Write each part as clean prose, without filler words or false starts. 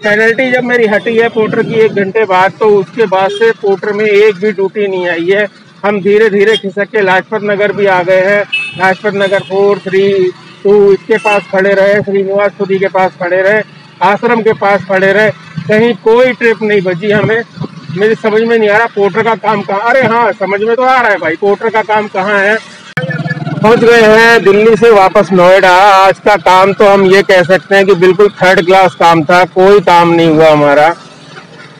Penalty जब मेरी हटी है पोर्टर की 1 घंटे बाद, तो उसके बाद से पोर्टर में एक भी ड्यूटी नहीं आई है। हम धीरे धीरे खिसक के लाजपत नगर भी आ गए हैं। लाजपत नगर 4, 3, 2 इसके पास खड़े रहे, श्रीनिवासपुरी के पास खड़े रहे, आश्रम के पास खड़े रहे, कहीं कोई ट्रिप नहीं बची हमें। मेरी समझ में नहीं आ रहा पोर्टर का काम कहाँ। अरे हाँ, समझ में तो आ रहा है भाई, पोर्टर का काम कहाँ है। पहुंच गए हैं दिल्ली से वापस नोएडा। आज का काम तो हम ये कह सकते हैं कि बिल्कुल 3rd क्लास काम था, कोई काम नहीं हुआ हमारा।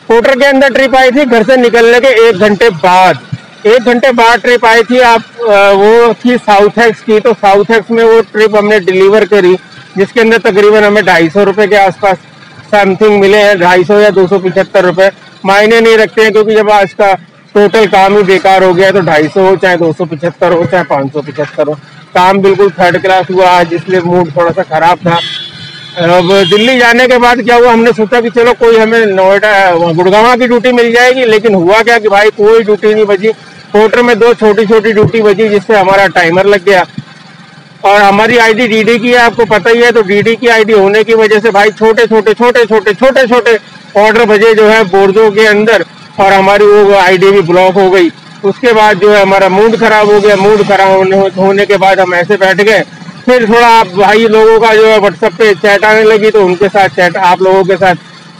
पोर्टर के अंदर ट्रिप आई थी घर से निकलने के 1 घंटे बाद। 1 घंटे बाद ट्रिप आई थी वो थी साउथ एक्स की। तो साउथ एक्स में वो ट्रिप हमने डिलीवर करी, जिसके अंदर तकरीबन हमें 250 रुपए के आसपास समथिंग मिले हैं। 250 या 275 रुपए मायने नहीं रखते हैं, क्योंकि जब आज का टोटल काम ही बेकार हो गया तो 250 हो चाहे 275 हो चाहे 575 हो, काम बिल्कुल 3rd क्लास हुआ आज, इसलिए मूड थोड़ा सा खराब था। अब दिल्ली जाने के बाद क्या हुआ, हमने सोचा कि चलो कोई हमें नोएडा गुड़गांव की ड्यूटी मिल जाएगी, लेकिन हुआ क्या कि भाई कोई ड्यूटी नहीं बची। पोर्टर में 2 छोटी छोटी ड्यूटी बची, जिससे हमारा टाइमर लग गया। और हमारी आईडी डीडी की है, आपको पता ही है। तो डीडी की आईडी होने की वजह से भाई छोटे छोटे ऑर्डर बजे जो है बोर्डों के अंदर, और हमारी वो आईडी भी ब्लॉक हो गई। उसके बाद जो है हमारा मूड खराब हो गया। मूड खराब होने के बाद हम ऐसे बैठ गए। फिर थोड़ा भाई लोगों का जो है व्हाट्सएप पे चैट आने लगी, तो उनके साथ चैट, आप लोगों के साथ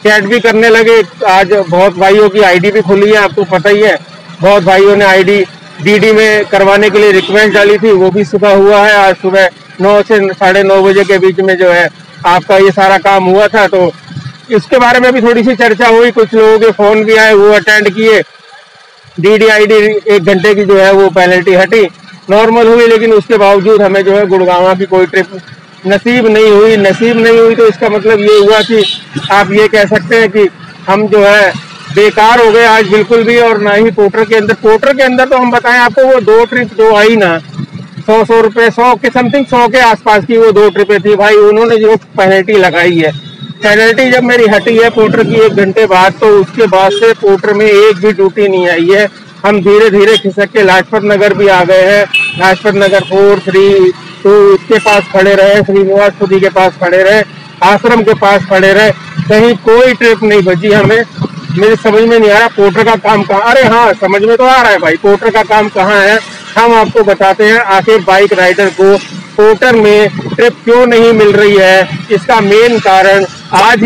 चैट भी करने लगे। आज बहुत भाइयों की आईडी भी खुली है, आपको पता ही है। बहुत भाइयों ने आईडी डीडी में करवाने के लिए रिक्वेस्ट डाली थी, वो भी सुबह हुआ है। आज सुबह 9 से 9:30 बजे के बीच में जो है आपका ये सारा काम हुआ था। तो इसके बारे में भी थोड़ी सी चर्चा हुई, कुछ लोगों के फोन भी आए, वो अटेंड किए। डीडी आईडी 1 घंटे की जो है वो पेनल्टी हटी, नॉर्मल हुई, लेकिन उसके बावजूद हमें जो है गुड़गांव की कोई ट्रिप नसीब नहीं हुई। तो इसका मतलब ये हुआ कि आप ये कह सकते हैं कि हम जो है बेकार हो गए आज बिल्कुल भी। और ना ही पोर्टर के अंदर तो हम बताएं आपको, वो 2 ट्रिप जो आई ना 100 रुपए, 100 के समथिंग, 100 के आसपास की वो 2 ट्रिपें थी भाई। उन्होंने जो पेनल्टी लगाई है, पेनल्टी जब मेरी हटी है पोर्टर की 1 घंटे बाद, तो उसके बाद से पोर्टर में एक भी ड्यूटी नहीं आई है। हम धीरे धीरे खिसक के लाजपत नगर भी आ गए हैं। लाजपत नगर 4, 3, 2 इसके पास खड़े रहे, श्रीनिवासपुरी के पास खड़े रहे, आश्रम के पास खड़े रहे, कहीं कोई ट्रिप नहीं बची हमें। मेरी समझ में नहीं आ रहा पोर्टर का काम कहाँ। अरे हाँ, समझ में तो आ रहा है भाई, पोर्टर का काम कहाँ है। हम आपको बताते हैं आखिर बाइक राइडर को पोर्टर में ट्रिप क्यों नहीं मिल रही है। इसका मेन कारण आज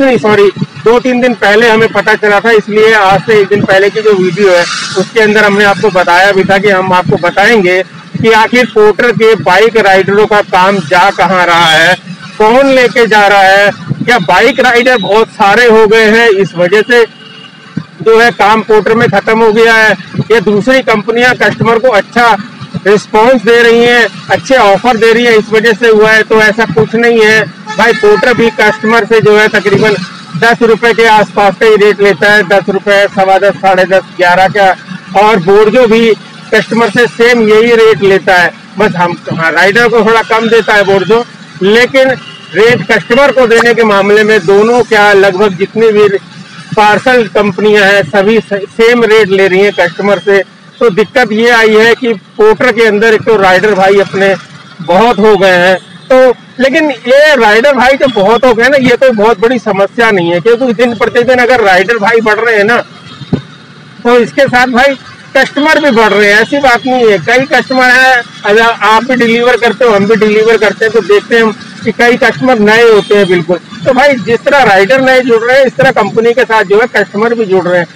नहीं सॉरी 2-3 दिन पहले हमें पता चला था, इसलिए आज से 1 दिन पहले की जो वीडियो है उसके अंदर हमने आपको बताया भी था कि हम आपको बताएंगे कि आखिर पोर्टर के बाइक राइडरों का काम जा कहाँ रहा है, कौन लेके जा रहा है। क्या बाइक राइडर बहुत सारे हो गए हैं, इस वजह से जो है काम पोर्टर में खत्म हो गया है, या दूसरी कंपनियां कस्टमर को अच्छा रिस्पांस दे रही हैं, अच्छे ऑफर दे रही है, इस वजह से हुआ है। तो ऐसा कुछ नहीं है भाई। पोर्टर भी कस्टमर से जो है तकरीबन 10 रुपए के आसपास का ही रेट लेता है, 10 रुपए, 10.25, 10.5, 11 का। और बोर्डो भी कस्टमर से सेम यही रेट लेता है, बस हम राइडर को थोड़ा कम देता है बोर्डो, लेकिन रेट कस्टमर को देने के मामले में दोनों क्या लगभग जितनी भी पार्सल कंपनियां हैं सभी सेम रेट ले रही हैं कस्टमर से। तो दिक्कत ये आई है कि पोर्टर के अंदर एक तो राइडर भाई अपने बहुत हो गए हैं। तो लेकिन ये राइडर भाई जो बहुत हो गए ना, ये तो बहुत बड़ी समस्या नहीं है, क्योंकि दिन प्रतिदिन अगर राइडर भाई बढ़ रहे हैं ना, तो इसके साथ भाई कस्टमर भी बढ़ रहे हैं। ऐसी बात नहीं है, कई कस्टमर हैं, अगर आप भी डिलीवर करते हो हम भी डिलीवर करते हैं, तो देखते हैं कि कई कस्टमर नए होते हैं बिल्कुल। तो भाई जिस तरह राइडर नए जुड़ रहे हैं, इस तरह कंपनी के साथ जो है कस्टमर भी जुड़ रहे हैं।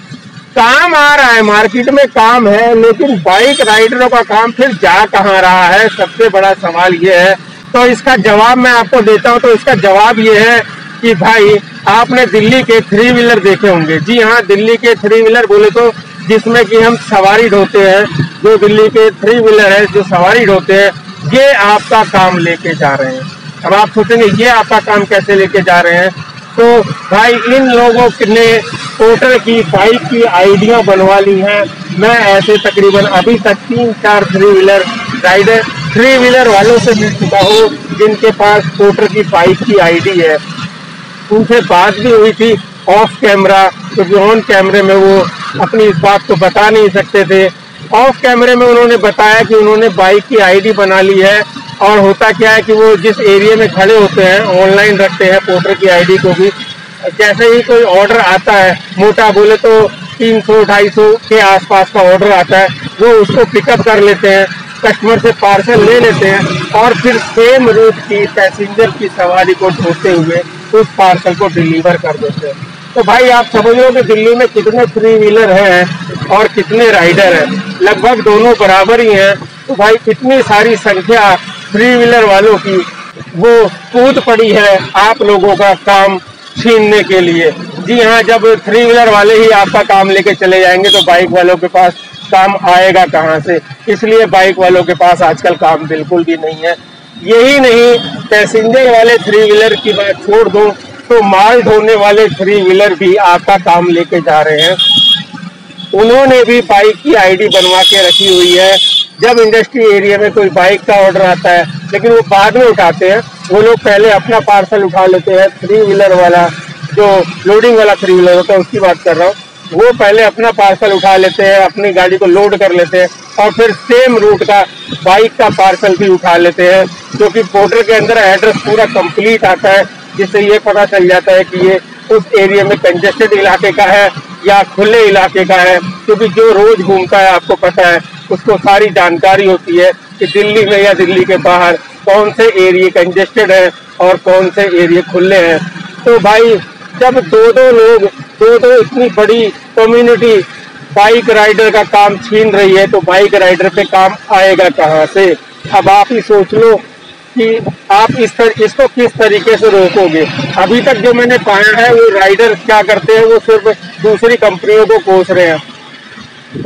काम आ रहा है, मार्केट में काम है, लेकिन बाइक राइडरों का काम फिर जा कहाँ रहा है, सबसे बड़ा सवाल ये है। तो इसका जवाब मैं आपको देता हूँ। तो इसका जवाब ये है कि भाई आपने दिल्ली के 3 व्हीलर देखे होंगे। जी हाँ, दिल्ली के 3 व्हीलर बोले तो जिसमें कि हम सवारी ढोते हैं, जो दिल्ली के 3 व्हीलर है जो सवारी ढोते हैं, ये आपका काम लेके जा रहे हैं। अब आप सोचेंगे ये आपका काम कैसे लेके जा रहे हैं, तो भाई इन लोगों ने पोर्टर की बाइक की आइडियां बनवा ली हैं। मैं ऐसे तकरीबन अभी तक 3-4 3 व्हीलर राइडर 3 व्हीलर वालों से मिल चुका हूँ जिनके पास पोर्टर की बाइक की आईडी है। उनसे बात भी हुई थी ऑफ कैमरा, क्योंकि ऑन कैमरे में वो अपनी इस बात को बता नहीं सकते थे। ऑफ कैमरे में उन्होंने बताया कि उन्होंने बाइक की आईडी बना ली है, और होता क्या है कि वो जिस एरिया में खड़े होते हैं ऑनलाइन रखते हैं पोर्टर की आईडी को भी, जैसे ही कोई ऑर्डर आता है, मोटा बोले तो 300-250 के आसपास का ऑर्डर आता है, वो उसको पिकअप कर लेते हैं, कस्टमर से पार्सल ले लेते हैं और फिर सेम रूट की पैसेंजर की सवारी को ढोते हुए उस पार्सल को डिलीवर कर देते हैं। तो भाई आप समझ लो कि दिल्ली में कितने 3 व्हीलर हैं और कितने राइडर हैं, लगभग दोनों बराबर ही हैं। तो भाई इतनी सारी संख्या 3 व्हीलर वालों की वो कूद पड़ी है आप लोगों का काम छीनने के लिए। जी हाँ, जब 3 व्हीलर वाले ही आपका काम लेके चले जाएंगे तो बाइक वालों के पास काम आएगा कहाँ से। इसलिए बाइक वालों के पास आजकल काम बिल्कुल भी नहीं है। यही नहीं, पैसेंजर वाले 3 व्हीलर की बात छोड़ दो तो माल ढोने वाले 3 व्हीलर भी आपका काम लेके जा रहे हैं। उन्होंने भी बाइक की आईडी बनवा के रखी हुई है। जब इंडस्ट्री एरिया में कोई बाइक का ऑर्डर आता है, लेकिन वो बाद में उठाते हैं, वो लोग पहले अपना पार्सल उठा लेते हैं। 3 व्हीलर वाला जो लोडिंग वाला 3 व्हीलर होता है उसकी बात कर रहा हूँ, वो पहले अपना पार्सल उठा लेते हैं, अपनी गाड़ी को लोड कर लेते हैं और फिर सेम रूट का बाइक का पार्सल भी उठा लेते हैं, क्योंकि पोर्टर के अंदर एड्रेस पूरा कंप्लीट आता है, जिससे ये पता चल जाता है कि ये उस एरिया में कंजेस्टेड इलाके का है या खुले इलाके का है। क्योंकि जो रोज घूमता है आपको पता है, उसको सारी जानकारी होती है कि दिल्ली में या दिल्ली के बाहर कौन से एरिया कंजेस्टेड है और कौन से एरिया खुले हैं। तो भाई जब दो लोग इतनी बड़ी कम्युनिटी बाइक राइडर का काम छीन रही है तो बाइक राइडर पे काम आएगा कहाँ से। अब आप ही सोच लो कि आप इसको किस तरीके से रोकोगे। अभी तक जो मैंने पाया है वो राइडर क्या करते हैं, वो सिर्फ दूसरी कंपनियों को कोस रहे हैं।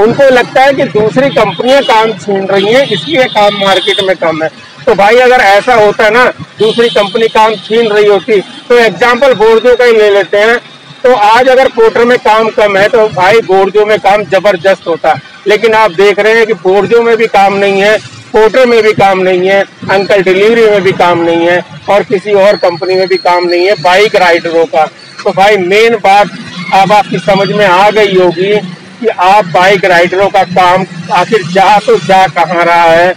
उनको लगता है कि दूसरी कंपनियां काम छीन रही हैं, इसलिए काम मार्केट में कम है। तो भाई अगर ऐसा होता ना, दूसरी कंपनी काम छीन रही होती, तो एग्जाम्पल बोर्डो का ही ले लेते हैं। तो आज अगर पोर्टर में काम कम है तो भाई बोर्डो में काम जबरदस्त होता। लेकिन आप देख रहे हैं कि बोर्डो में भी काम नहीं है, पोर्टर में भी काम नहीं है, अंकल डिलीवरी में भी काम नहीं है और किसी और कंपनी में भी काम नहीं है बाइक राइडरों का। तो भाई मेन बात अब आपकी समझ में आ गई होगी कि आप बाइक राइडरों का काम आखिर जा कहाँ रहा है।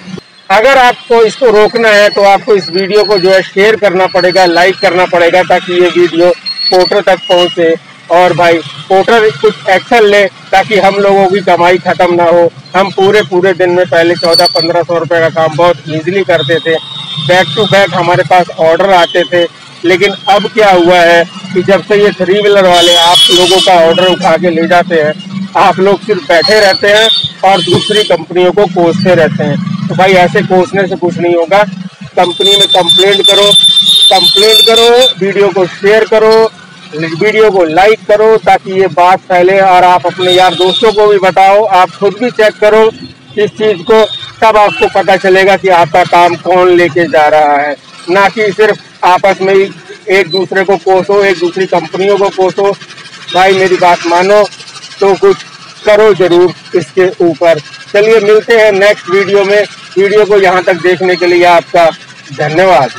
अगर आपको इसको रोकना है तो आपको इस वीडियो को जो है शेयर करना पड़ेगा, लाइक करना पड़ेगा, ताकि ये वीडियो पोर्टर तक पहुंचे और भाई पोर्टर कुछ एक्शन ले ताकि हम लोगों की कमाई खत्म ना हो। हम पूरे दिन में पहले 1400-1500 रुपए का काम बहुत ईजिली करते थे, बैक टू बैक हमारे पास ऑर्डर आते थे। लेकिन अब क्या हुआ है कि जब से ये 3 व्हीलर वाले आप लोगों का ऑर्डर उठा के ले जाते हैं, आप लोग सिर्फ बैठे रहते हैं और दूसरी कंपनियों को कोसते रहते हैं। तो भाई ऐसे कोसने से कुछ नहीं होगा। कंपनी में कंप्लेंट करो, वीडियो को शेयर करो, वीडियो को लाइक करो ताकि ये बात फैले और आप अपने यार दोस्तों को भी बताओ। आप खुद भी चेक करो इस चीज को, तब आपको पता चलेगा कि आपका काम कौन लेके जा रहा है, ना कि सिर्फ आपस में ही एक दूसरे को कोसो, एक दूसरी कंपनियों को कोसो। भाई मेरी बात मानो तो कुछ करो जरूर इसके ऊपर। चलिए मिलते हैं नेक्स्ट वीडियो में। वीडियो को यहाँ तक देखने के लिए आपका धन्यवाद।